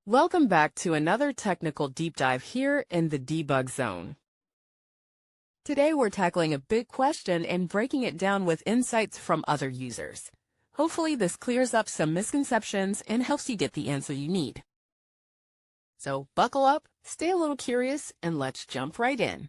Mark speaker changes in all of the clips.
Speaker 1: Welcome back to another technical deep dive here in the Debug Zone. Today we're tackling a big question and breaking it down with insights from other users. Hopefully this clears up some misconceptions and helps you get the answer you need. So buckle up, stay a little curious, and let's jump right in.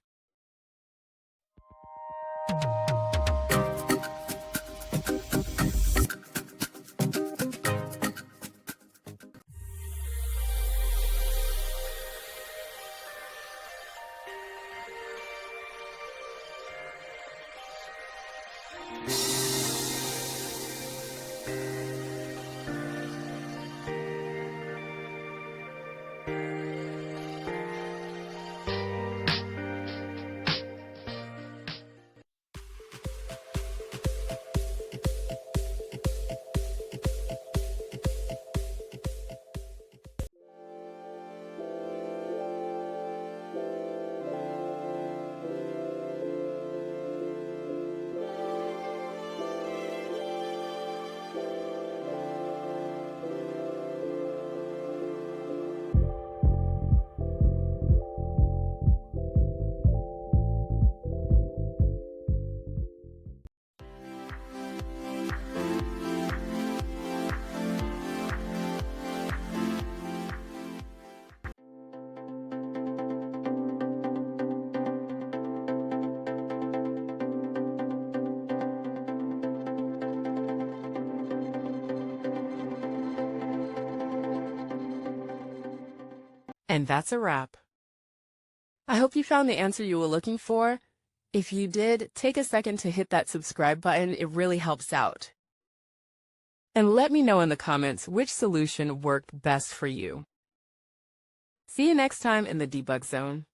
Speaker 1: And that's a wrap. I hope you found the answer you were looking for. If you did, take a second to hit that subscribe button. It really helps out. And let me know in the comments which solution worked best for you. See you next time in the Debug Zone.